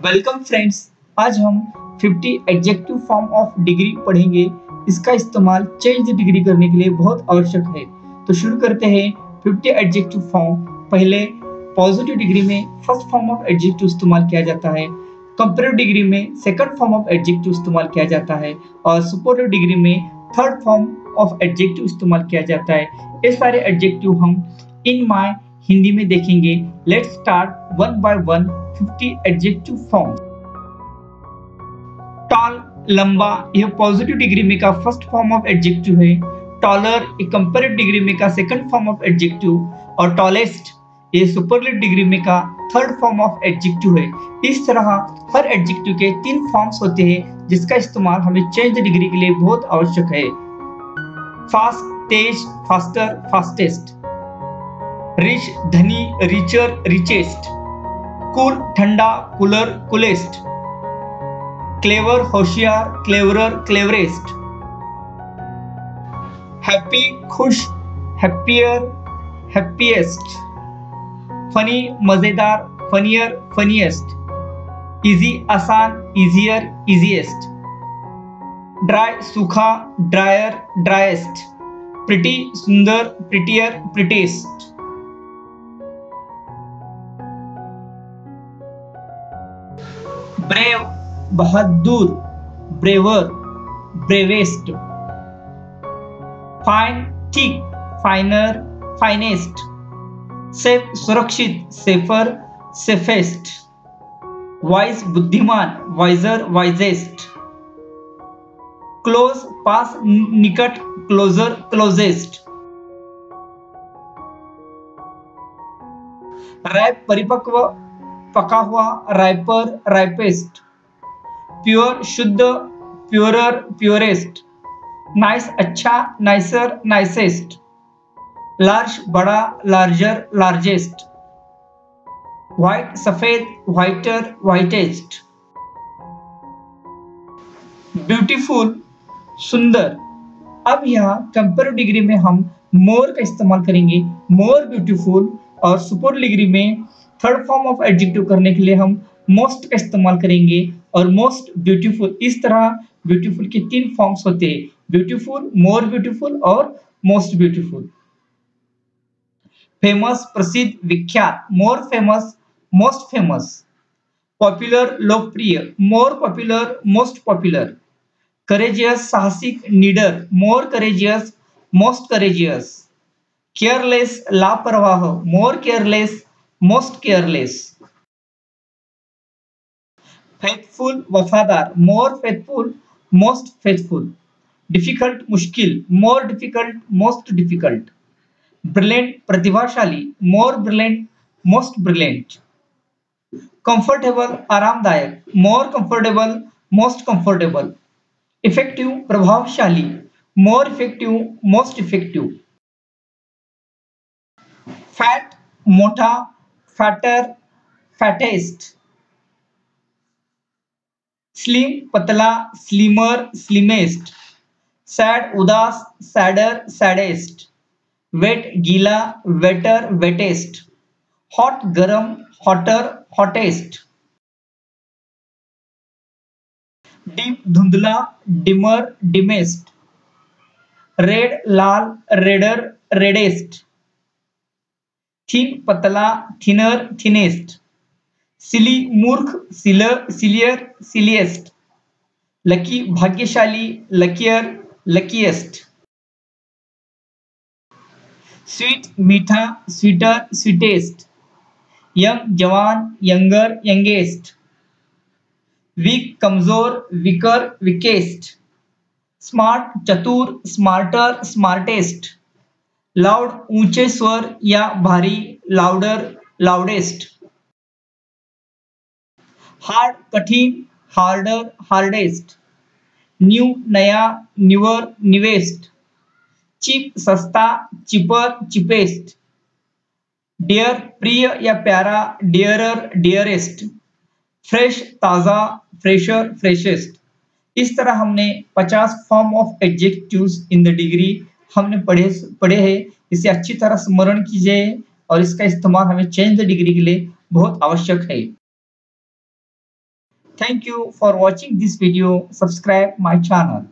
Welcome friends, आज हम 50 adjective form of degree पढ़ेंगे। इसका इस्तेमाल चेंज द डिग्री करने के लिए बहुत आवश्यक है। तो शुरू करते हैं। 50 एडजेक्टिव फॉर्म। पहले पॉजिटिव डिग्री में फर्स्ट फॉर्म ऑफ एडजेक्टिव इस्तेमाल किया जाता है, कंपैरेटिव डिग्री में सेकंड फॉर्म ऑफ एडजेक्टिव इस्तेमाल किया जाता है और सुपरलेटिव डिग्री में थर्ड फॉर्म ऑफ एडजेक्टिव इस्तेमाल किया जाता है। ये सारे एडजेक्टिव हम इन माय हिंदी में देखेंगे। Let's start one by one 50 adjective form. Tall, लंबा, यह पॉजिटिव डिग्री में का फर्स्ट फॉर्म ऑफ एडजेक्टिव है। टॉलर एक कंपैरेटिव डिग्री में का सेकंड फॉर्म ऑफ एडजेक्टिव और टॉलेस्ट ये सुपरलेटिव डिग्री में का थर्ड फॉर्म ऑफ एडजेक्टिव है। इस तरह हर एडजेक्टिव के 3 फॉर्म्स होते हैं जिसका इस्तेमाल हमें चेंज डिग्री के लिए बहुत आवश्यक है। फास्ट, तेज, फास्टर, फास्टेस्ट। रिच, धनी, रिचर, रिचेस्ट। कूल, ठंडा, कूलर, कूलेस्ट। क्लेवर, होशियार, क्लेवरर, क्लेवरेस्ट। हैप्पी, खुश, हैप्पियर, हैप्पीएस्ट। फनी, मजेदार, फनियर, फनीएस्ट। इजी, आसान, इजियर, इजीएस्ट। ड्राई, सूखा, ड्रायर, ड्राइएस्ट। प्रिटी, सुंदर, प्रिटियर, प्रिटेस्ट। ब्रेव, बहादुर, ब्रेवर, ब्रेवेस्ट। फाइन, ठीक, फाइनर, फाइनेस्ट। सेफ, सुरक्षित, सेफर, सेफेस्ट। वाइज, बुद्धिमान, वाइजर, वाइजेस्ट। क्लोज, पास, निकट, क्लोजर, क्लोजेस्ट। रैप, परिपक्व, पका हुआ, राइपर, राइपेस्ट। प्योर, शुद्ध, प्योरर, प्योरेस्ट। नाइस, अच्छा, नाइसर, नाइसेस्ट। लार्ज, बड़ा, लार्जर, लार्जेस्ट। व्हाइट, सफेद, व्हाइटर, व्हाइटेस्ट। ब्यूटीफुल, सुंदर। अब यहाँ कंपैरेटिव डिग्री में हम मोर का इस्तेमाल करेंगे। मोर ब्यूटीफुल। और सुपर डिग्री में थर्ड फॉर्म ऑफ एडजेक्टिव करने के लिए हम मोस्ट का इस्तेमाल करेंगे और मोस्ट ब्यूटीफुल। इस तरह ब्यूटीफुल के 3 फॉर्म्स होते हैं, ब्यूटीफुल, मोर ब्यूटीफुल और मोस्ट ब्यूटीफुल। फेमस, प्रसिद्ध, विख्यात। More famous, most famous. Popular, लोकप्रिय। More popular, most popular. Courageous, साहसिक, निडर। More courageous, most courageous. Careless, लापरवाह। More careless, most careless. Faithful, वफादार। More faithful, most faithful. Difficult, मुश्किल। More difficult, most difficult. Brilliant, प्रतिभाशाली। More brilliant, most brilliant. Comfortable, आरामदायक। More comfortable, most comfortable. Effective, प्रभावशाली। More effective, most effective. Fat, मोटा, fatter, fattest. Slim, पतला, slimmer, slimmest. Sad, उदास, sadder, saddest. Wait, गीला, waiter, wettest. Hot, गरम, hotter, hottest. Deep, धुंधला, dimmer, डिमेस्ट। Red, लाल, raider, reddest. Thin, पतला, thinner, thinnest. सिली, मूर्ख, sealer, सिलियर, सिलिएस्ट। Lucky, भाग्यशाली, लकियर, लकीएस्ट। स्वीट, मीठा, स्वीटर, स्वीटेस्ट। यंग, जवान, यंगर, यंगेस्ट। वीक, कमजोर, वीकर, वीकेस्ट। स्मार्ट, चतुर, स्मार्टर, स्मार्टेस्ट। लाउड, ऊंचे स्वर या भारी, लाउडर, लाउडेस्ट। हार्ड, कठिन, हार्डर, हार्डेस्ट। न्यू, नया, न्यूअर, न्यूएस्ट। चीप, सस्ता, चिपर, चिपेस्ट। डियर, प्रिय या प्यारा, डियरर, डियरेस्ट। फ्रेश, ताजा, फ्रेशर, फ्रेशेस्ट। इस तरह हमने 50 form of adjectives in the degree हमने पढ़े हैं। इसे अच्छी तरह स्मरण कीजिए और इसका इस्तेमाल हमें चेंज द डिग्री के लिए बहुत आवश्यक है। Thank you for watching this video. Subscribe my channel.